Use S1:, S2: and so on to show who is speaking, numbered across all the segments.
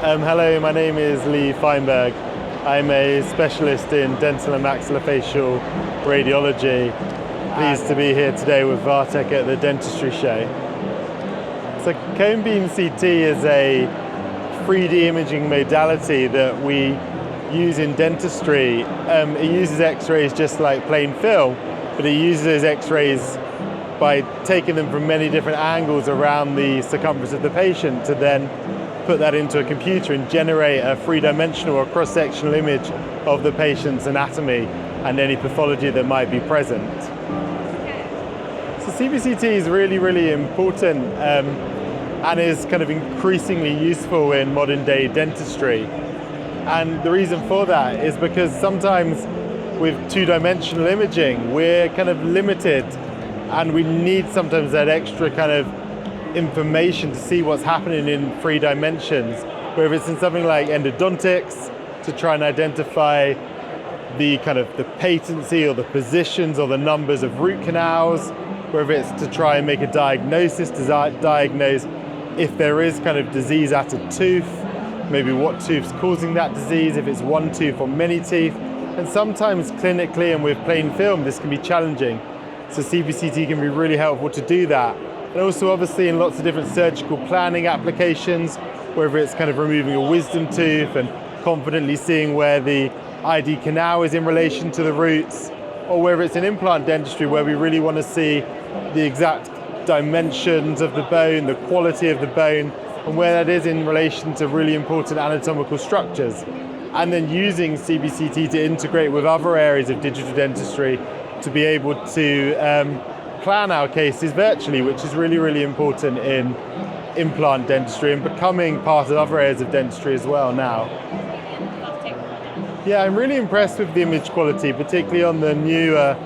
S1: Hello, my name is Lee Feinberg. I'm a specialist in dental and maxillofacial radiology. Pleased to be here today with Vatech at the Dentistry Show. So cone beam CT is a 3D imaging modality that we use in dentistry. It uses X-rays just like plain film, but it uses those X-rays by taking them from many different angles around the circumference of the patient to then put that into a computer and generate a three-dimensional or cross-sectional image of the patient's anatomy and any pathology that might be present. So CBCT is really important and is kind of increasingly useful in modern day dentistry. And the reason for that is because sometimes with two-dimensional imaging, we're kind of limited and we need sometimes that extra kind of information to see what's happening in 3 dimensions. Whether it's in something like endodontics, to try and identify the kind of the patency or the positions or the numbers of root canals, whether it's to try and make a diagnosis, to diagnose if there is kind of disease at a tooth, maybe what tooth's causing that disease, if it's one tooth or many teeth. And sometimes clinically and with plain film, this can be challenging. So CBCT can be really helpful to do that. And also obviously in lots of different surgical planning applications, whether it's kind of removing a wisdom tooth and confidently seeing where the ID canal is in relation to the roots, or whether it's in implant dentistry where we really want to see the exact dimensions of the bone, the quality of the bone, and where that is in relation to really important anatomical structures. And then using CBCT to integrate with other areas of digital dentistry to be able to plan our cases virtually, which is really important in implant dentistry and becoming part of other areas of dentistry as well now. Yeah, I'm really impressed with the image quality, particularly on the newer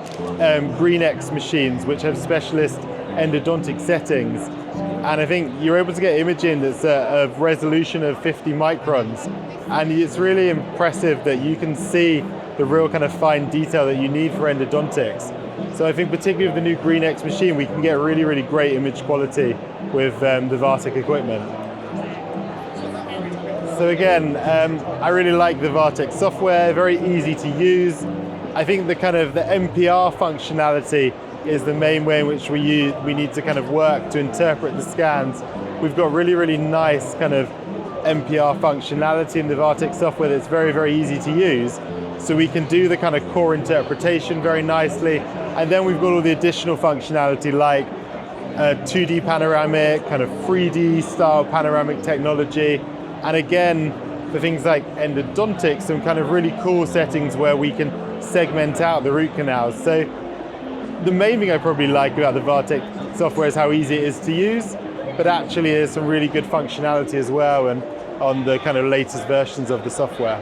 S1: GreenX machines, which have specialist endodontic settings. And I think you're able to get imaging that's a resolution of 50 microns. And it's really impressive that you can see the real kind of fine detail that you need for endodontics. So I think particularly with the new GreenX machine, we can get really great image quality with the Vatech equipment. So again, I really like the Vatech software, very easy to use. I think the kind of the MPR functionality is the main way in which we need to kind of work to interpret the scans. We've got really nice kind of MPR functionality in the Vatech software that's very easy to use. So we can do the kind of core interpretation very nicely. And then we've got all the additional functionality like 2D panoramic, kind of 3D style panoramic technology. And again, for things like endodontics, some kind of really cool settings where we can segment out the root canals. So the main thing I probably like about the Vatech software is how easy it is to use, but actually there's some really good functionality as well and on the kind of latest versions of the software.